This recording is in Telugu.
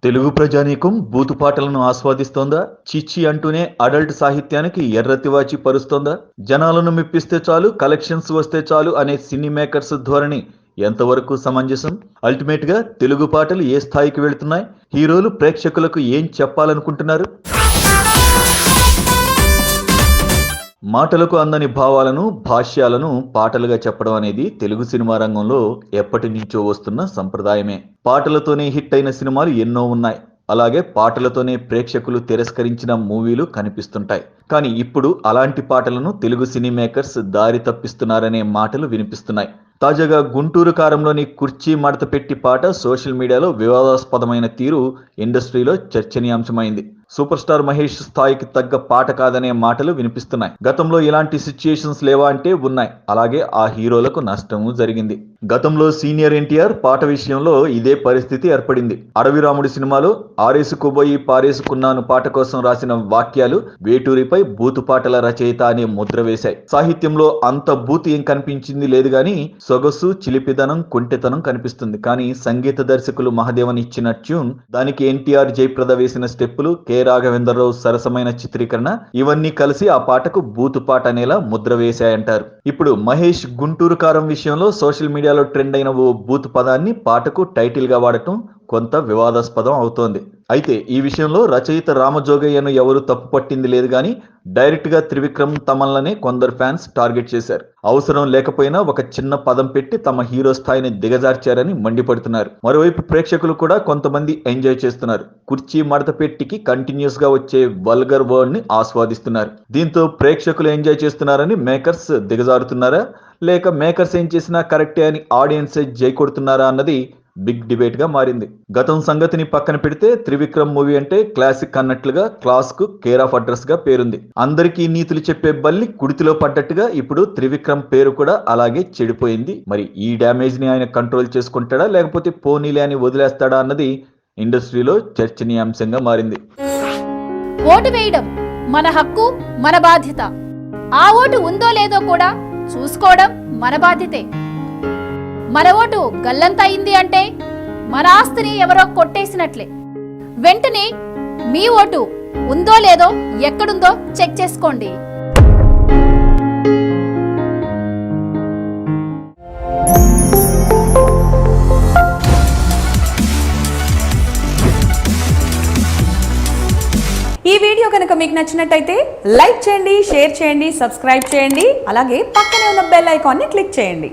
తెలుగు ప్రజానీకం బూతుపాటలను ఆస్వాదిస్తోందా? చిచ్చి అంటూనే అడల్ట్ సాహిత్యానికి ఎర్రతివాచి పరుస్తోందా? జనాలను మెప్పిస్తే చాలు, కలెక్షన్స్ వస్తే చాలు అనే సినీ మేకర్స్ ధోరణి ఎంతవరకు సమంజసం? అల్టిమేట్ గా తెలుగు పాటలు ఏ స్థాయికి వెళుతున్నాయి? హీరోలు ప్రేక్షకులకు ఏం చెప్పాలనుకుంటున్నారు? మాటలకు అందని భావాలను, భాష్యాలను పాటలుగా చెప్పడం అనేది తెలుగు సినిమా రంగంలో ఎప్పటి నుంచో వస్తున్న సంప్రదాయమే. పాటలతోనే హిట్ అయిన సినిమాలు ఎన్నో ఉన్నాయి. అలాగే పాటలతోనే ప్రేక్షకులు తిరస్కరించిన మూవీలు కనిపిస్తుంటాయి. కానీ ఇప్పుడు అలాంటి పాటలను తెలుగు సినీ మేకర్స్ దారి తప్పిస్తున్నారనే మాటలు వినిపిస్తున్నాయి. తాజాగా గుంటూరు కారంలోని కుర్చీ మడత పెట్టి పాట సోషల్ మీడియాలో వివాదాస్పదమైన తీరు ఇండస్ట్రీలో చర్చనీయాంశమైంది. సూపర్ స్టార్ మహేష్ స్థాయికి తగ్గ పాట కాదనే మాటలు వినిపిస్తున్నాయి. గతంలో ఇలాంటి సిచ్యుయేషన్స్ లేవా అంటే ఉన్నాయి. అలాగే ఆ హీరోలకు నష్టము జరిగింది. గతంలో సీనియర్ ఎన్టీఆర్ పాట విషయంలో ఇదే పరిస్థితి ఏర్పడింది. అడవి రాముడి సినిమాలో ఆరేసుకుపోయి పారేసుకున్నాను పాట కోసం రాసిన వాక్యాలు వేటూరిపై బూతు పాటల రచయిత అనే ముద్ర వేశాయి. సాహిత్యంలో అంత బూతు ఏం కనిపించింది లేదు గాని సొగసు, చిలిపిదనం, కుంటెతనం కనిపిస్తుంది. కానీ సంగీత దర్శకులు మహదేవన్ ఇచ్చిన ట్యూన్, దానికి ఎన్టీఆర్ జయప్రద వేసిన స్టెప్పులు, కె రాఘవేంద్రరావు సరసమైన చిత్రీకరణ, ఇవన్నీ కలిసి ఆ పాటకు బూతు పాట అనేలా ముద్ర వేశాయంటారు. ఇప్పుడు మహేష్ గుంటూరు కారం విషయంలో సోషల్ మీడియాలో ట్రెండ్ అయిన ఓ బూతు పదాన్ని పాటకు టైటిల్ గా వాడటం కొంత వివాదాస్పదం అవుతోంది. అయితే ఈ విషయంలో రచయిత రామజోగయ్యను ఎవరు తప్పు పట్టింది లేదు గాని డైరెక్ట్ గా త్రివిక్రమ్ తమన్లనే కొందరు ఫ్యాన్స్ టార్గెట్ చేశారు. అవసరం లేకపోయినా ఒక చిన్న పదం పెట్టి తమ హీరో స్థాయిని దిగజార్చారని మండిపడుతున్నారు. మరోవైపు ప్రేక్షకులు కూడా కొంతమంది ఎంజాయ్ చేస్తున్నారు. కుర్చీ మడత పెట్టికి కంటిన్యూస్ గా వచ్చే వల్గర్ వర్డ్ ని ఆస్వాదిస్తున్నారు. దీంతో ప్రేక్షకులు ఎంజాయ్ చేస్తున్నారని మేకర్స్ దిగజారుతున్నారా, లేక మేకర్స్ ఏం చేసినా కరెక్టే అని ఆడియన్సే జై కొడుతున్నారా అన్నది బిగ్ డిబేట్ గా మారింది. గతం సంగతిని పక్కన పెడితే త్రివిక్రమ్ మూవీ అంటే క్లాసిక్ అన్నట్లుగా క్లాస్ కు కేర్ ఆఫ్ అడ్రస్ గా పేరుంది. అందరికీ నీతులు చెప్పే బల్లి కుడితిలో పడ్డట్టుగా ఇప్పుడు త్రివిక్రమ్ పేరు కూడా అలాగే చెడిపోయింది. మరి ఈ డ్యామేజ్ ని ఆయన కంట్రోల్ చేసుకుంటాడా, లేకపోతే పోనీలే అని వదిలేస్తాడా అన్నది ఇండస్ట్రీలో చర్చనీయాంశంగా మారింది. ఓటు వేయడం మన హక్కు, మన బాధ్యత. ఆ ఓటు ఉందో లేదో కూడా చూసుకోవడం మన బాధ్యతే. మన ఓటు గల్లంత అయింది అంటే మన ఆస్తిని ఎవరో కొట్టేసినట్లే. వెంటనే మీ ఓటు ఉందో లేదో, ఎక్కడుందో చెక్ చేసుకోండి. ఈ వీడియో కనుక మీకు నచ్చినట్టయితే లైక్ చేయండి, షేర్ చేయండి, సబ్స్క్రైబ్ చేయండి. అలాగే పక్కనే ఉన్న బెల్ ఐకాన్ని క్లిక్ చేయండి.